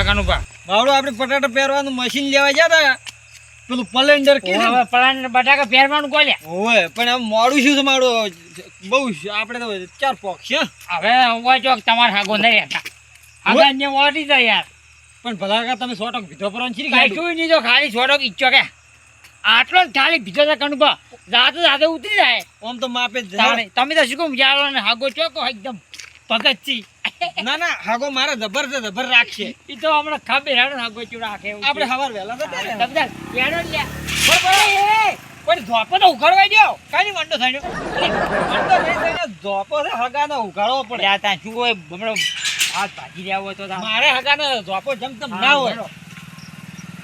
કાનુભા માવડો આપણે બટાટા પહેરવાનું મશીન લેવા ગયા તા પેલું પલેન્ડર કે હવે પલાન બટાકા પહેરવાનું કોલ્યા ઓય પણ આમ મોડું શું છે માવડો બહુ આપણે તો 4 પોક છે હવે હોય ચોક તમારે હાગો નહીં રહેતા હાગા ને વાટી જાય યાર પણ ભલા તમે 100 ટક ભીધો પરવાનું છે કાઈ શું નહીં તો ખાલી છોડો ઈચ્છો કે આટલો જ ખાલી ભીધો છે કાનુભા જાતે ઉતરી જાય આમ તો માપે જ તમે તો શું કહું યાર ને હાગો ચોકો એકદમ ભગતજી ના હાગો મારે જબર રાખશે ઈ તો હમણાં ખબર હેડો હાગો ચૂ રાખે આપણે સવાર વહેલા જતા ને સમજાય હેડો લે પણ ધોપો તો ઉઘાડવાઈ દ્યો કાની મંડો થાણ્યો મંડો નહીં થઈને ધોપો છે હગાનો ઉઘાડવો પડે યા તા શું હોય બમણો હાથ ભાજી રહ્યા હોય તો મારે હગાનો ધોપો જમતમ ના હોય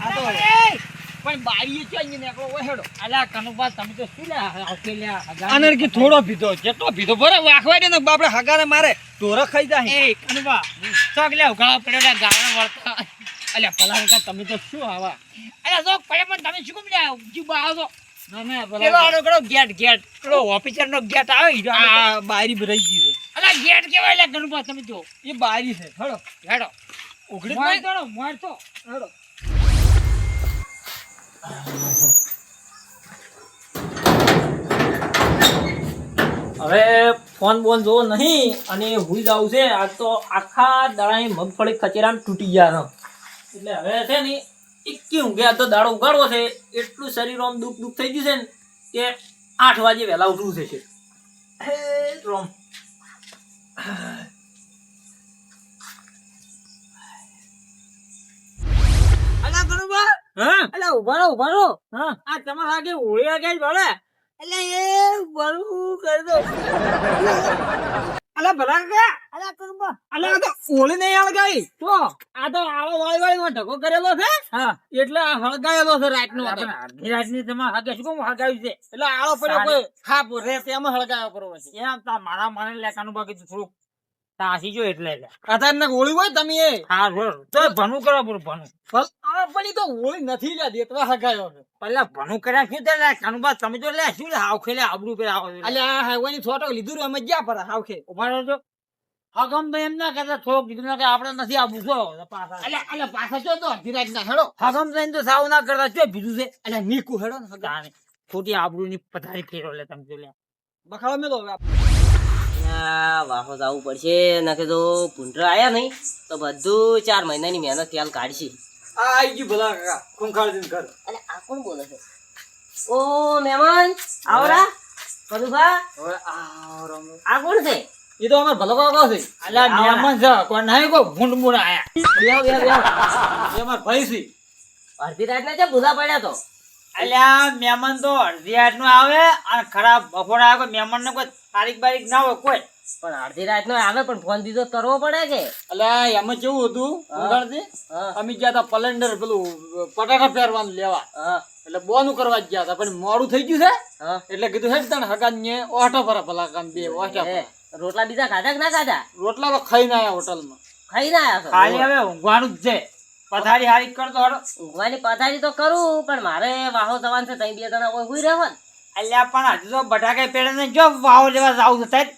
આ તો પણ બારીએ ચાલી નીકળો હોય હેડો અલા કનુભા તમે તો શું લે આવકે લે આનર કે થોડો ભીધો જેટલો ભીધો ભરે વાખવાઈ દે ને આપણે હગાને મારે ઢોરો ખાઈ જાય એ કનુભા ચોક લે ઉઘાડો પડ્યો લે ગાળો વળતા અલ્યા ભલા કા તમે તો શું આવા અલ્યા ચોક પડે પણ તમે શું કેમ લે જી બાવ તો ના પેલો આનો કડો ગેટ પેલો ઓફિસર નો ગેટ આવે ઈ આ બારી ભરાઈ ગઈ છે અલા ગેટ કેવાય લે કનુભા તમે જો એ બારી છે હેડો ઉઘડી મોય તો હેડો હવે ફોન બોન જોવો નહીં અને હુઈ જવું છે આજ તો આખા દાડાની મગફળી ખચેરામ તૂટી ગયા એટલે હવે છે ને એકી ઊંઘે આ તો દાડો ઉગાડવો છે એટલું શરીર આમ દુઃખ થઈ ગયું છે ને કે 8 વાગે વહેલા ઉઠવું છે હે રોમ અલા કનુભા હા અલા ઉભારો હા આ તમારા આગે હોળી આગે ભલે એટલે એ બરું કરી દો અલા ભલા કે અલા કનુભા અલા આ તો ઓળી નહીં હળગાઈ તો આ તો આવો વાળી માં ઢકો કરેલો છે હા એટલે આ હળગાયેલો છે રાતનો આપણે અડધી રાતની તમારે આગે શું કોમ હગાવ્યું છે એટલે આળો પડ્યો કોઈ ખાપ રે તેમાં હળગાયો કરવો છે એમ તા મારા મને લે કનુભા કીધું થોડું તાસી જો એટલે લે આધાર ને ઓળી હોય તમે એ હા બોલ તો ભણું કરો બોલ ભણું પણ ઈ તો ઓળી નથી લે દેતવા હગાયો છે પેલા ભણું કર્યા શું તે લે કનુભા તમે તો લે શું લે હાવ ખેલે આબરૂ પે આવો એટલે આ હાઈવાની છોટો લીધું રહ્યું અમે જ્યાં પર હાવ ખે ઉભારો તો હગમ તો એમ ના કરતા થોડુંક કીધું ના કે આપણે નથી આવું છો પાછા એટલે પાછા ચો તો અડધી રાત ના હેડો હગમ તો તો સાવ ના કરતા ચો ભીધું છે એટલે નીકુ હેડો ને હગા જાણે ખોટી આબરૂ ની પથારી ફેરો લે તમે જો લે બખાડો મેલો હવે વાહો જવું પડશે નકે તો ભૂંડરા આયા નહીં તો બધું 4 મહિનાની મહેનત ત્યાલ કાઢશી આ આઈ ગયું ભલા કાકા ખૂંખાડ ઘર અને આ કોણ બોલે છે ઓ મહેમાન આવરા કદુભા હવે આ રમ આ કોણ છે ઈ તો અમાર ભલો કાકા છે અલા મહેમાન છે કોઈ નહીં કો ભૂંડ મુંડ આયા બેહો બેહો બેહો એ અમાર ભાઈ છે અડધી રાતના છે ભૂલા પડ્યા તો અલ્યા મહેમાન તો અડધી રાત નું આવે અને ખરાબ બપોર આવે મહેમાન ને કોઈ તારીખ બારીખ ના હોય કોઈ પણ અડધી રાતનો આવે પણ ફોન દીધો કરવો પડે કે એટલે એમાં કેવું હતું ઉગાડથી હા અમે ગયા હતા પલેન્ડર પેલું પટાટા પહેરવાનું લેવા હા એટલે બોનું કરવા જ ગયા હતા પણ મોડું થઈ ગયું છે હા એટલે કીધું હેડ તને હગાન ને ઓટો પર ભલા કામ બે ઓટા એ, રોટલા બીજા ખાધા કે ના ખાધા રોટલા તો ખાઈને આયા હોટલમાં ખાઈ ના આયા છો ખાલી હવે ઊંઘવાનું જ છે પથારી હારી કરતો હડો ઊંઘવાની પથારી તો કરું પણ મારે વાહો જવાનું છે તઈ 2 જણા કોઈ હુઈ રહેવા અલ્યા પણ હજુ તો બટાકે પેડે ને જો વાવ લેવા જાવ તો થાય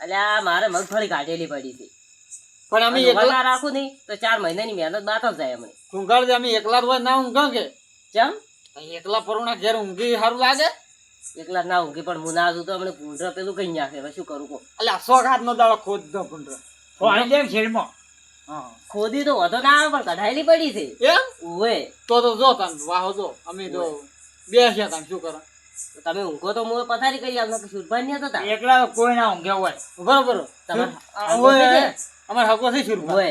અલ્યા મારે મગફળી કાઢેલી પડી હતી પણ અમે એકલા એકલા રાખું નહીં તો 4 મહિનાની મહેનત બાત જ જાય અમને ઊંઘાડ અમે એકલા હોય ના ઊંઘા કે ચમ એકલા પરુણા ઘેર ઊંઘી સારું લાગે એકલા ના ઊંઘી પણ હું ના તો અમને ભૂંડરા પેલું કઈ નાખે હવે શું કરું કો એટલે 100 હાથ નો દાડો ખોદ દો ભૂંડરો તો આઈ જેમ છેડમાં હા ખોદી તો વધો ના આવે પણ કઢાયેલી પડી છે એમ ઓએ તો જો તને વાહો જો અમે તો બેસ્યા તને શું કરો તો તમે ઊંઘો તો હું પથારી કરી આવ કે સુરભાઈ ને હતા એકલા કોઈ ના ઊંઘે હોય બરોબર તમારે અમાર હકો છે શુરભાઈ ઓએ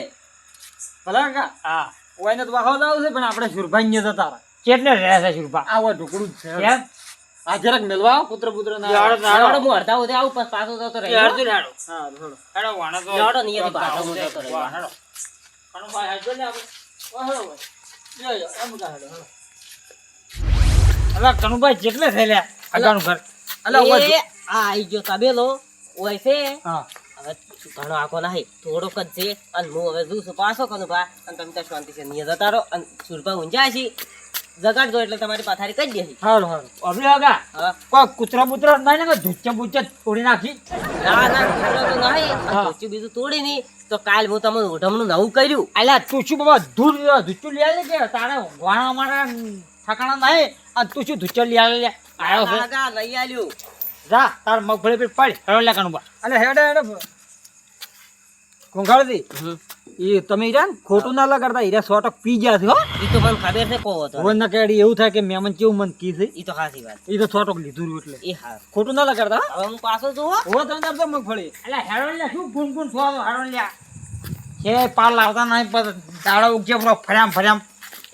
ભલા કાકા હા ઓયને તો વાહો જાવ છે પણ આપણે શુરભાઈ ને જતા રહે કેટલે રહે છે શુરભા આવા ઢોકળું જ છે એમ આ જરાક મેલવા આવો, પુત્ર ના યાર, હાડો હું અડધા ઉધે આવું પછી પાછો જતો રહ્યો અર્જુન હાડો હા થોડો હાડો વાણો તો હાડો નિયતિ પાછો હું જતો રહ્યો હાડો કનુભાઈ હાડો ને આપણે વાહડો ભાઈ યો એમ કા હાડો અલા કનુભાઈ જેટલે થયેલા અગાનું ઘર અલા એ, ઓય આ આઈ ગયો તબેલો ઓય છે હા હવે ઘણો આખો નહીં થોડોક જ છે અને હું હવે જોઉં છું પાછો કનું ભા અને તમે ત્યાં શાંતિ છે નિયત જતા રહો અને સુરભા ઊંઝા છે જગાડજો એટલે તમારી પથારી કરી દે. હારું હારું હવે આગા હા. કોઈ કૂતરા બુતરા નહીં ને ધુચ્ચે બુચ્ચે તોડી નાખી ના ના કૂતરો તો નહીં. હા. ધોચું બીજું તોડી નહીં તો કાલ હું તમને ઓઢમણું નવું કર્યું. અલ્યા તું શું બાબા ધુચ્ચું લઈ આવે કે તારે વાણા મારા ઠકાણા નહીં અને તું શું ધુચ્ચો લઈ આવે લે આવ્યો છે આગા લઈ આલ્યું. જા તાર મગફળી પર પડ હેડો લે કાનુબા અલે હેડે હેડે કોંગાળદી એ તમે હીરા ને ખોટું ના લગાડતા હીરા 100 ટક પી ગયા છે હો ઈ તો મને ખબર છે કહો તો. ભવન ના કેડી એવું થાય કે મહેમાન કેવું મન કી છે ઈ તો ખાસી વાત. એ તો 100 ટક લીધું રહ્યું એટલે એ હા. ખોટું ના લગાડતા હવે હું પાછો જોવો. હો તમે તાર તો મગફળી અલે હેડો લે શું ફૂન ફૂન થવાનો હેડો લે છે પાર લાવતા નહીં પર દાડો ઉગજે પૂરો ફર્યામ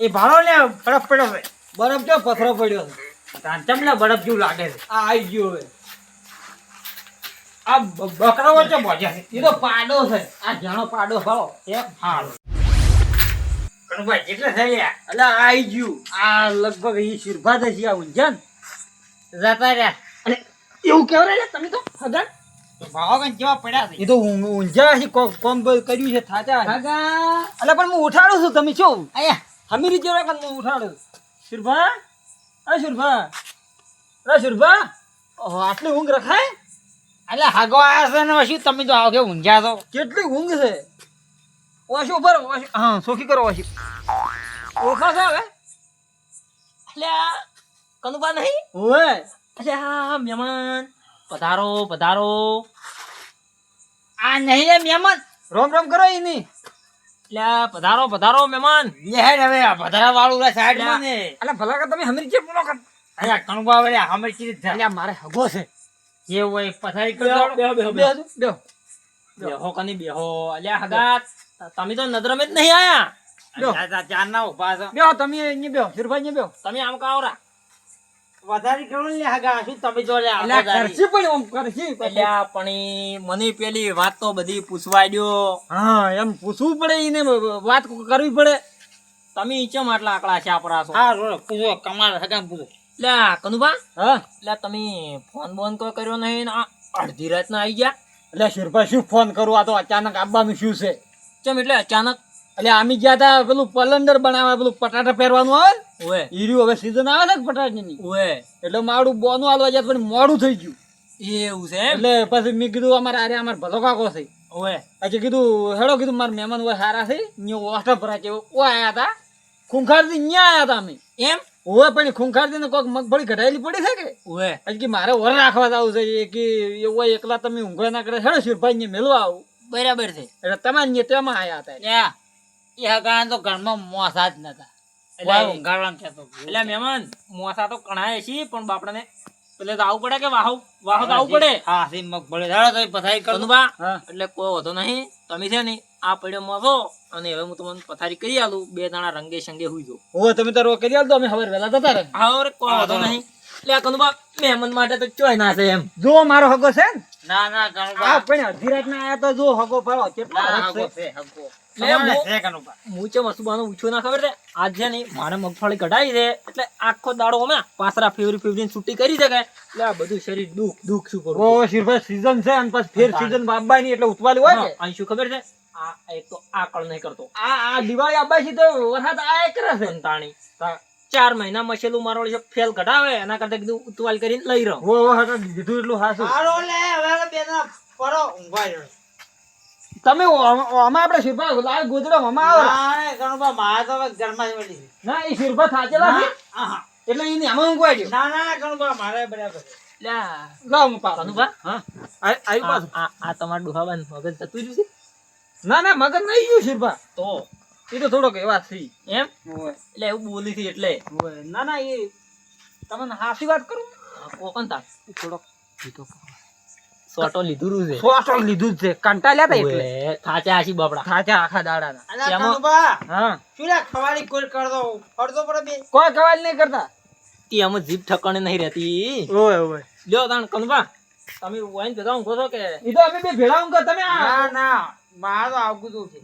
એ ભાડો લે બરફ પડ્યો છે બરફ જો પથરો પડ્યો છે તાંચમ લે બરફ જેવું લાગે છે આ આવી ગયો હવે આ બકરો વચ્ચે બોજ્યા છે એ તો પાડો છે આ જાણો પાડો ભાવો એ હાલ કણભાઈ એટલે થઈ લ્યા અલા આવી ગયું આ લગભગ ઈ શિરભા છે આ ઊંઝાન જતા રહ્યા અને એવું કેવું રે તમે તો હગન તો ભાવો કઈ જેવા પડ્યા છે એ તો ઊંઝા છે કોમ કર્યું છે થાચા હગા અલા પણ હું ઉઠાડું છું તમે શું આયા હમી રીતે રાખન હું ઉઠાડું શિરભા અ શિરભા અરે શિરભા ઓહો આટલી ઊંઘ રખાય એટલે હાગો આયા છે ને શું તમે તો આવો કે ઊંઘ્યા છો કેટલી ઊંઘ છે ઓશો ઉપર હા સોખી કરો ઓશી ઓળખા છે હવે અલ્યા કનુબા નહીં. ઓય અલ્યા મહેમાન પધારો પધારો. આ નહીં રે મહેમાન રોમ રોમ કરો ઈની અલ્યા પધારો પધારો મહેમાન. લે હેડ હવે આ ભદરા વાળું રે સાઈડ માં ને એટલે ભલા કે તમે હમરી જે બોલો કર અલ્યા કણવા વળે હમરી ચીજ અલ્યા મારે હગો છે જે હોય પથારી કરો બેહો બેહો કની બેહો. અલ્યા હગાત તમે તો નજરમે જ નહીં આયા. ચાર ના ઉભા છો બેહો તમે અહીંયા બેહો શિરભાઈ અહીંયા બેહો તમે આમ કાવરા. વધારી કરો લે હગા શું તમે જો લે અલ્યા કરશી પણ ઓમ કરશી અલ્યા પણ મને પેલી વાત તો બધી પૂછવા દ્યો. હા એમ પૂછવું પડે ઈને વાત કરવી પડે તમે ચમ આટલા આકડા છાપરા છો. હા રોડ પૂછો કમાલ હગા પૂછો અલ્યા કનુબા હા અલ્યા તમે ફોન બોન કોઈ કર્યો નહીં ને આ અડધી રાત ના આવી ગયા. એટલે શિરભાઈ શું ફોન કરું આ તો અચાનક આવવાનું શું છે ચમ એટલે અચાનક. એટલે અમે ગયા તા પેલું પલંદર બનાવે પેલું પટાટા પહેરવાનું આવે ને ઓએ હીર્યું હવે સીઝન આવે ને પટાટાની ઓએ એટલે મારું બોનું હાલવા જાય પણ મોડું થઈ ગયું એવું છે એમ. એટલે પછી મેં કીધું અમારે ભલો કાકો છે ઓએ પછી કીધું હેડો કીધું મારા મહેમાન હોય સારા છે અહીંયા ઓસ્ટર ભરા છે ઓ આયા હતા ખૂંખારથી અહીંયા આયા હતા અમે એમ ઓવે પણ ખૂંખારથી ને કોઈક મગફળી ઘટાયેલી પડી છે કે ઓએ હજી કે મારે ઓર રાખવા જવું છે એ કે એવું એકલા તમે ઊંઘવા ના કરે હેડો શિરભાઈ ને મેળવા આવું બરાબર છે. એટલે તમારે તેમાં આયા હતા એ હગાન તો ઘરમાં મોસા જ નતા એટલે મહેમાન મોસા તો કણાય છે પણ બાપડાને પેલે તો આવું પડે કે વાહો તો આવું પડે. હા સી મગફળી ધાડો તો પથારી કરો કનુબા હા એટલે કોઈ વધો નહીં. તમે છે ને આ પડ્યો મોસો અને હવે હું તમને પથારી કરી આલું. બે દાણા રંગે સંગે હુઈ જો. ઓ તમે તારો કરી આલ તો અમે હવે વેલા જતા રહે હા રે કોઈ વધો નહીં. એટલે આ કનુબા મહેમાન માટે તો ચોય ના છે એમ. જો મારો હગો છે ને ના ના આ પણ અડધી રાત ના આયા તો જો હગો ફાળો કેટલો હગો છે હગો હું ચમ વસુબાનો પૂછ્યો ના ખબર છે આજ છે ને મારે મગફળી કઢાઈ છે એટલે આખો દાડો અમે પાસરા ફેવરી છૂટી કરી છે કે એટલે આ બધું શરીર દુખ શું કરું. ઓ શિરભાઈ સીઝન છે અને પછી ફેર સીઝન બાબાની એટલે ઉતવાલી હોય કે અહીં શું ખબર છે આ એક તો આકળ નહીં કરતો. આ દિવાળી આબાસી તો વરસાદ આ કરે છે સંતાણી 4 મહિના મસેલું મારો ફેલ કઢાવે એના કરતા કીધું ઉતવાલ કરીને લઈ રહ્યો. ઓ હટા દીધું એટલું હાસું તમે આમાં આપણે શિરભા લાલ ગોદડો આમાં આવો ના એ શિરભા થાચેલા છે એટલે એની આમાં ઊંઘવાઈ ગયો લાવ હું પાછું. કનુભા હા આવી પાછું આ તમારા ડોહાબાન મગજ જતું રહ્યું છે ના ના મગજ નહીં ગયું શિરભા તો એ તો થોડોક એવા છે એમ એટલે એવું બોલી હતી એટલે ના ના એ તમને હાસી વાત કરું કોકન તા થોડોક સોટો લીધું છે. સોટો લીધું જ છે કંટાળ્યા હતા એટલે ઓએ થાચા આશી બાપડા થાચા આખા દાડાના હા કોઈ કવાલ નહીં કરતા તી આમ જીભ ઠકાણે નહીં રહેતી. ઓય ઓય લ્યો તાણ કનુભા તમે વાઈન ભેગા ઊંઘો છો કે ઈ તો અમે બે ભેળા ઊંઘો તમે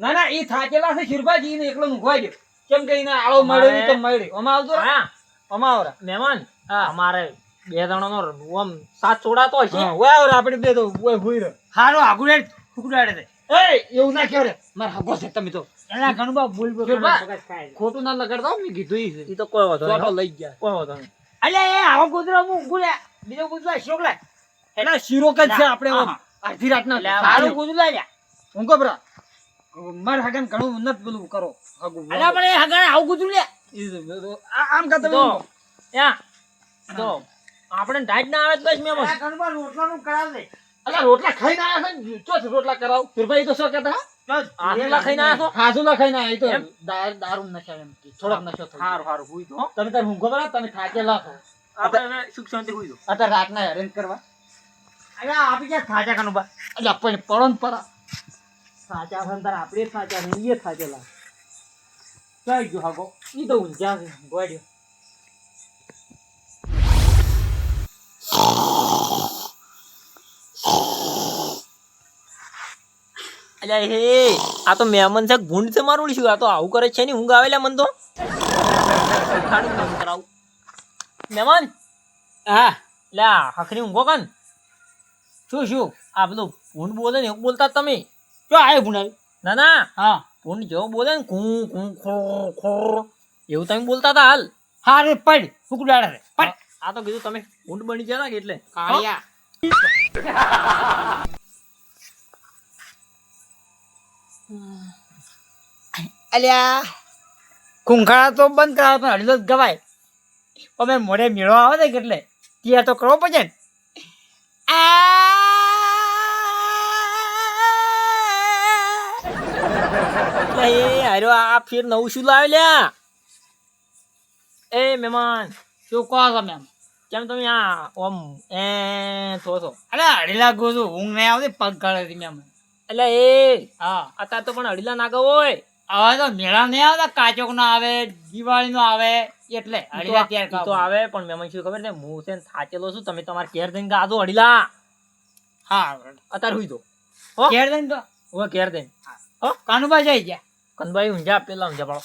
ના ના ઈ થાચેલા છે શિરભાજી ને એકલો ઊંઘવાઈ ગયો કેમ કે એને આળો મળ્યો તો મળ્યો અમા આવજો હા અમા આવરા મહેમાન હા. અમારે બે જણાનો આમ સાત છોડાતો હશે. હા ઓય આવરા આપણે બે તો ઓય ભૂઈ રહ્યો હારો આગુડે ફુકડાડે છે એ એવું ના કહેરે માર હગો છે તમે તો અલા કનુભા ભૂલ બોલ જોરબા. મગજ ખાય છે. ખોટું ના લગાડતા હો, મેં કીધું ઈ છે. ઈ તો કોઈ વાંધો ચોટો નહીં. લઈ ગયા. કોઈ વાંધો નહીં. અલ્યા એ આવો કૂતરો હું ગુલે બીજો કૂતરો શોક લે એટલે શીરો જ છે આપણે હા. અડધી રાતના સારું કૂતરો લાવ્યા ઊંઘો બરા માર હાગન ઘણું ઉન્નત પેલું કરો હાગું. અલ્યા પણ એ હગાને આવું કૂતરો લે આમ કા તમે તો યા તો આપણે ટાઈટ ના આવે તો બસ મેં અલા કનુભા રોટલાનું કરાવ દે અલા રોટલા ખાઈને આયા છે ને, ચો રોટલા કરાવ ફિરભાઈ તો શું કહેતા આટલા ખાઈને આયા છો? હાજુલા ખાઈને આયા ઈ તો એમ? દારૂ નશા એમ કે થોડોક નશો થઈ ગયો. હારું હારું હુઈ તો હો. તમે તાર ઊંઘો બરા તમે થાકેલા છો આપણે હવે સુખ શાંતિ હુઈ દો. અત્યારે રાતના હેરાન કરવા અલ્યા આપી ક્યાં થાચા કનુભા એટલે પણ પડો ને પરા સાચા છે ને તાર આપણે સાચા ને એ થાકેલા કઈ ગયો હાગો ઈ તો ઊંઝા છે ગોડ્યો અલ્યા હે આ તો મહેમાન છે ગુંડ છે મારું શું આ તો આવું કરે છે ને ઊંઘ આવેલા મન તો ખાડું બંધ કરાવું મહેમાન હા લે હખરી ઊંઘો કન શું શું આ બધું ભૂંડ બોલે ને એવું બોલતા તમે જો આયો ભુણાય ના ના હા ભૂંડ જેવો બોલે ને કું કું ખો ખો એવું તમે બોલતા હતા હાલ હારે પડ ફૂકડાડા રે પડ આ તો કીધું તમે ભૂંડ બની ગયા કે એટલે કાળિયા અલ્યા કુંખાડા તો બંધ કરાવે પણ અડધો જ ગવાય અમે મોઢે મેળો આવે ને એટલે ત્યાં તો કરવો પડે ને એટલે એ હાર્યો આ ફેર નવું શું લાવે લ્યા એ મહેમાન શું કહો તમે આમ કેમ તમે આ ઓમ એ થો છો અરે અઢીલા ગોતું ઊંઘ નહીં આવતી પગ કાઢે હતી મેં એટલે એ હા અત્યારે તો પણ અડીલા નાગા હોય હવે તો મેળા નહીં આવતા કાચોક નો આવે દિવાળી નો આવે એટલે અઢીલા ઈ તો ત્યાર આવે પણ મહેમાન શું ખબર છે હું છે ને થાચેલો છું તમે તમારે ઘેર જઈને ગાધો અડીલા હા અત્યારે હુઈ દો હો ઘેર જઈને તો હવે ઘેર જઈને કાનુભા જઈ ગયા કનભાઈ ઊંઝા પેલા ઊંઝા પાડો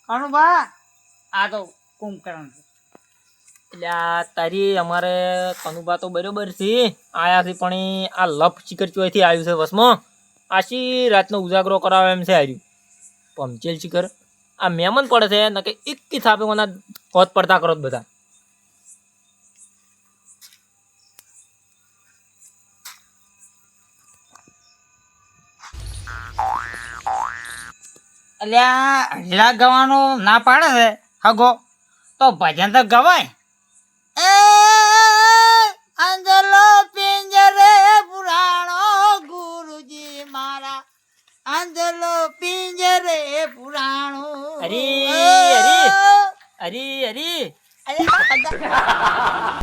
કાનુભા આ તો કુંભકરણ છે એટલે આ તારી અમારે કનુબા તો બરોબર છે આયા છે પણ આ લપ ચીકર ચોયથી આવ્યું છે વસમાં આશી રાતનો ઉજાગરો કરાવે એમ છે આવ્યું પમચેલ ચીકર આ મહેમાન પડે છે નકે એકી થાપે કોના હોત પડતા કરો જ બધા અલ્યા અઢીલા ગવાનો ના પાડે છે હગો તો ભજન તો ગવાય અંજલો પિંજરે પુરાણો ગુરુજી મારા અંજલો પિંજરે પુરાણો અરે અરે અલ્યા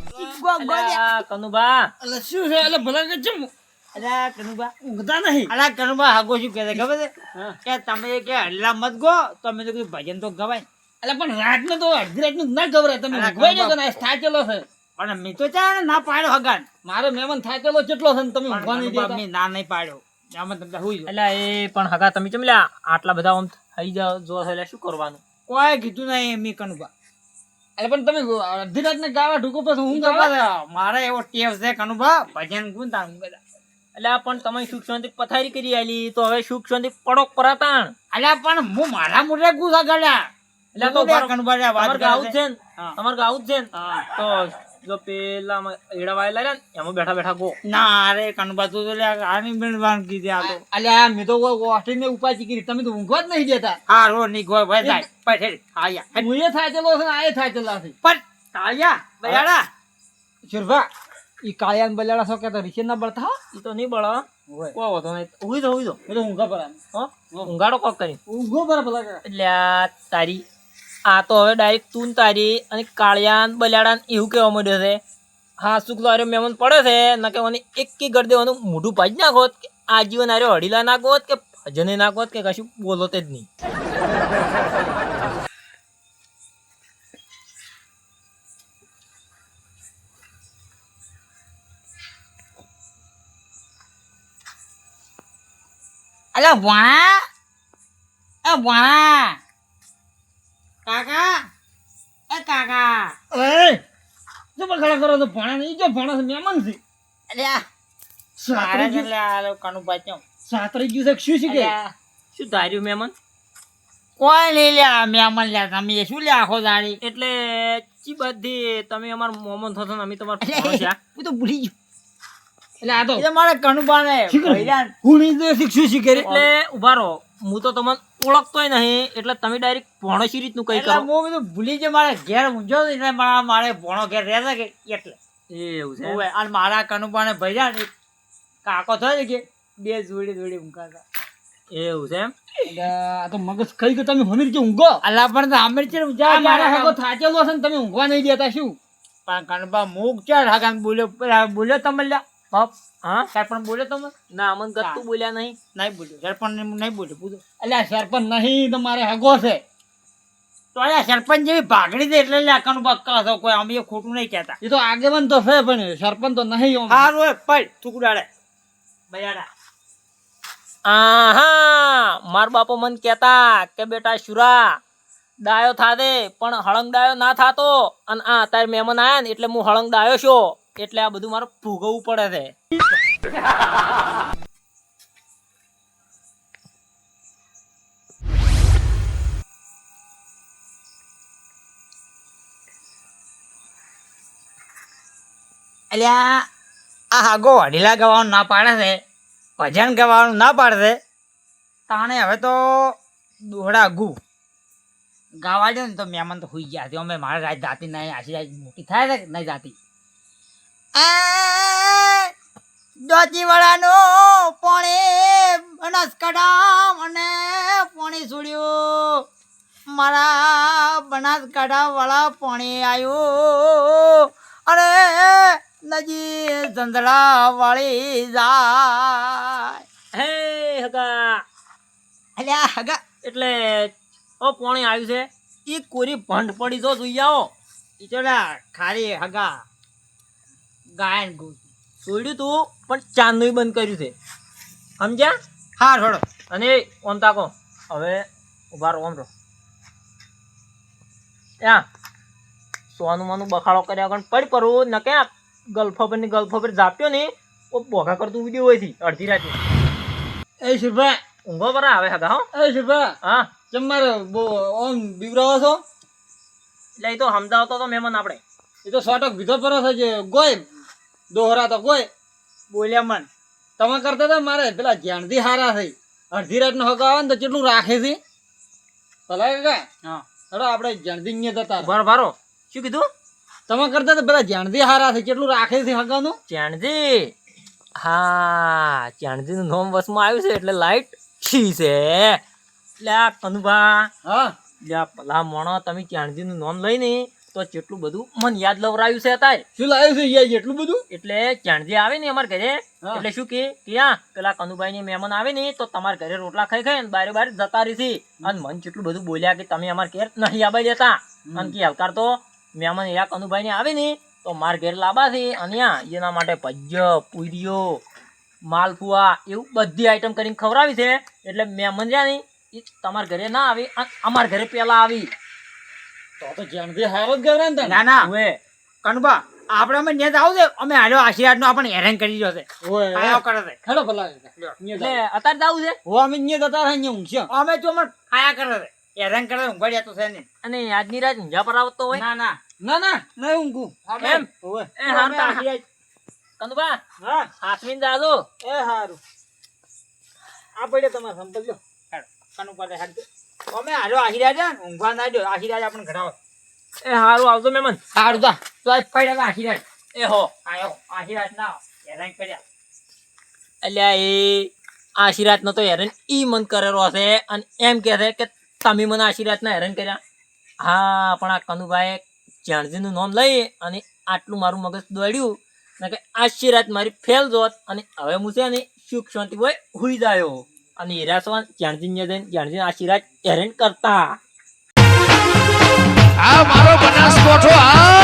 કનુબા એટલે શું છે એટલે ભલા કે ચમ અલ્યા કનુભા ઊંઘતા નહીં અલા કનુભા હગો શું કહે છે ખબર છે હા. કે તમે કે અઢીલા મત ગો તો અમે તો કીધું ભજન તો ગવાય એટલે પણ રાતનું તો અડધી રાતનું ના ગવરાય તમે અલા, ઊંઘવાય નહીં કનુભા. કે ના થાકેલો છે પણ મેં તો ચાલે ના પાડ્યો હગાન મારો મહેમાન થાકેલો કેટલો છે ને તમે ઊંઘવા નહીં દેતા મેં ના નહીં પાડ્યો આમાં તમને હુઈ જાઓ. એટલે એ પણ હગા તમે ચમલ્યા આટલા બધા આમ થઈ જાવ જો એટલે શું કરવાનું કોઈ કીધું નહીં મેં કનુભા એટલે પણ તમે અડધી રાતને ગાવા ઢૂકો પછી હું ઊંઘ આવે મારે એવો ટેવ છે કનુભા ભજન ગુણ તાર ઊંઘે તા. એટલે આ પણ તમે સુખ શાંતિ પથારી કરી આલી તો હવે સુખ શાંતિ પડોક પરાતાણ અલ્યા પણ હું મારા મોઢે ગુસા ગાડ્યા એટલે તો બોલો કનુભા રે વાત તમારે કરે ગાવું જ છે. છે ને હા. તમારે ગાવું જ છે ને હા. તો જો પેલા એડા વાયેલા રહ્યા ને એમાં બેઠા બેઠા ગો ના રે કનુભા તું તો લે આની બનવાન કીધી આ તો અલ્યા મેં તો ઓસ્ટ્રેલિયા ઉપાચી કરી તમે તો ઊંઘવા જ નહીં દેતા હા રો ની ગોય ભાઈ થાય પછી આયા હું એ થાકેલો છે ને આ એ થાકેલા છે પણ કાળિયા બયાડા શુરભા ઈ કાળિયાન બલાડા છો કે તો રીશે ના બળતા એ તો નહીં બળો હોય કોઈ વાંધો નહીં ઉઈ દો એ તો ઊંઘા પર હો ઊંઘાડો કોક કરી ઊંઘો પર ભલા કાકા. એટલે આ તારી આ તો હવે ડાયરેક્ટ તું ને તારી અને કાળિયાન બલાડાન એવું કહેવા માંડ્યો છે હા સુખ તો આર્યો મહેમાન પડે છે ના કે મને એક કી કરી દેવાનું મોઢું ભાજી નાખોત કે આજીવન આર્યો અડીલા નાખોત કે ભજને નાખોત કે કશું બોલો તે જ નહીં અલ્યા વાણા એ વાણા કાકા એ કાકા એ જબર ખડા કરો તો ભણા નહીં જો ભણા છે મહેમાન છે અલ્યા મારે સાતરી ગયું એટલે આ લોકો કનુભા ચમ સાતરી ગયું છે કે શું છે કે અલ્યા શું ધાર્યું મહેમાન? કોઈ નહીં લ્યા મહેમાન લ્યા તમે શું લ્યા આખો દાડી એટલે ચી બધી તમે અમાર મોમન થશો ને અમે તમાર ભણો છે. હું તો ભૂલી ગયો એટલે આ તો એટલે મારે કનુબાને ભૈયાને હું નહીં તો શીખશું શીખે એટલે ઉભા રહો, હું તો તમને ઓળખતોય નહીં એટલે તમે ડાયરેક્ટ ભણો શી રીતનું કઈ એટલે કરો? હું બધું ભૂલી ગયો મારે ઘેર ઊંઝો હતો એટલે મારે ભણો ઘેર રહેતા કે એટલે એવું છે. ઓવે, અને મારા કનુબાને ભૈયાને એક કાકો થયો છે કે બે જોડી ઊંઘાતા એવું છે એમ? એટલે આ તો મગજ ખાઈ ગયો તમે હમીર કે ઊંઘો. અલ્લા પણ તો આમે છે આ મારા હગો થાચેલો હશે ને તમે ઊંઘવા નહીં દેતા શું? પણ કનુબા મુક ચાર હાકા બોલ્યો તમે લ્યા બાપ હા સાહેબ પણ બોલ્યો તમે ના અમન ગતું બોલ્યા નહીં. નહીં બોલ્યો સરપંચ નહીં બોલ્યો પૂછો એટલે આ સરપંચ નહીં તો મારે હગો છે. તો અલ્યા સરપંચ જેવી ભાગડી દે એટલે લ્યા કનુબા કહો કોઈ અમે ખોટું નહીં કહેતા એ તો આગેવાન તો છે પણ સરપંચ તો નહીં આમ. હારું હોય પડ ટુકડાડે બયાડા આહા, માર બાપો મને કહેતા કે બેટા શુરા ડાયો થાદે પણ હળંગ ડાયો ના થાતો, અને આ અત્યારે મહેમાન આયા ને એટલે હું હળંગ ડાયો છો એટલે આ બધું મારે ભોગવવું પડે છે. અલ્યા આ હાગો વડીલા ગવાનું ના પાડે છે, ભજન ગવાનું ના પાડે છે, તાણે હવે તો દોહડા ગુ ગાવા દે ને તો મહેમાન તો હુઈ ગયા છે. અમે મારા રાત જાતી નહીં આશી રાત મોટી થાય છે કે નહીં જાતી દોચીવાળાનો પોણે બનાસકાંઠા અને પોણી છોડ્યો મારા બનાસકાંઠા વાળા પોણી આવ્યો અને નજી ધંધડા વાળી જાય. હે હગા, અલ્યા હગા એટલે ઓ પોણી આવ્યું છે એ કોરી ભંડ પડી જો જોઈ આવો. ઈચોડા ખાલી હગા ગાયન ગુ છોડ્યું તું પણ ચાંદનું બંધ કર્યું છે સમજ્યા? હા છોડો અને ઓમ તાકો હવે ઉભા રહો, ઓમ રહો. ત્યાં સોનું માનું બખાડો કર્યા વગર પડ પરું ન કે ગલ્ફો પર જાપ્યો ને ઓ બોઘા કરતું વિડીયો હોય છે અડધી રાતે. એ શિરભા, ઊંઘો પર આવે હગા હો. એ શિરભા, હા તમારે ઓમ બીવરાવો છો? એટલે એ તો સમજાવતો તો મહેમાન આપણે. એ તો સોટક ભીધો પર છે જે ગોય દોહરા તો ગોય બોલ્યા મન તમે કરતા હતા મારે પેલા જ્ઞાનથી હારા થઈ અડધી રાત નો હગો આવે ને તો કેટલું રાખે છે ભલા કાકા. હા હેડો આપણે જ્ઞાનથી અહીંયા જતા રહો. ભારો શું કીધું? તમે કરતા હતા પેલા જ્ઞાનથી હારા થઈ કેટલું રાખે છે હગાનું? ચાણજી, હા ચાણજી નું નામ વસમાં આવ્યું છે એટલે લાઈટ છી છે. એટલે આ કનુભા હા લ્યા ભલા મોણો તમે ચાણજી નું નામ લઈને તો કેટલું બધું મન યાદ લવરાયું છે અત્યારે. શું લાવ્યું છે યાર એટલું બધું? એટલે ચાણજી આવે ને અમારા ઘરે હા. એટલે શું કે ત્યાં પેલા કનુભાઈ ની મહેમાન આવે ને તો તમારા ઘરે રોટલા ખાઈ ખાઈ ને બારે બારે જતા રહી છે. અને મન કેટલું બધું બોલ્યા કે તમે અમારા ઘેર નહીં આવા દેતા, અને કે હલકાર તો મહેમાન એવા કનુભાઈ ને આવે ને તો મારા ઘેર લાવવા છે અને એના માટે ભજ્ય પૂરીઓ માલપુઆ એવું બધી આઈટમ કરીને ખવડાવી છે. એટલે મહેમાન રહ્યા ને એ તમારા ઘરે ના આવી અને અમારા ઘરે પેલા આવી. તો જ્ઞાનથી હારો જ ગવરા ને તને. ના ના હવે કનુબા આપણે અમે ન્યા આવું છે અમે હાલો આશીર્વાદ નો આપણે હેરાન કરી દીધો છે ઓય, ખાયા કરે છે હેડો ભલા કાકા. એટલે અત્યારે જવું છે હો અમે અહીંયા જતા રહ્યા અહીંયા ઊંઘશે. અમે તો અમે ખાયા કરે છે હેરાન કરે ઊંઘાડ્યા તો છે નહીં. અને આજની રાત ઊંઝા પર આવતો હોય ના ના ના ના નહીં ઊંઘું. એમ ઓય. એ હારું અમે તાર. આશીર્વાદ કંદુબા હા હાથમીન જાજો. એ હારું. આ પડ્યો તમારે સંપલ લો. કનુબા ને હાથ અમે હાલો આશીર્વાદ છે ને ઊંઘવા ના દો આશીર્વાદ આપણે ઘડાવો એ હારું આવજો મહેમાન. સારું તા તો આજ પડ્યા આશીર્વાદ એ હો આયો આશીર્વાદ ના હેરાન કર્યા અલ્યા એ આશીર્વાદ નો તો હેરાન ઈ મન કરેલો હશે અને એમ કે છે કે તમે મને આશીર્વાદ ના હેરાન કર્યા. હા પણ આ કનુભાઈ જાણજી નું નામ લઈ અને આટલું મારું મગજ દોડ્યું ને કે આશીર્વાદ મારી ફેલ જોત અને હવે હું છે ને સુખ શાંતિ હોય હુઈ જાયો અને હીરાસવાન જાણજી ને જઈને જાણજી આશીર્વાદ હેરાન કરતા. આ મારો બનાસકોઠો આ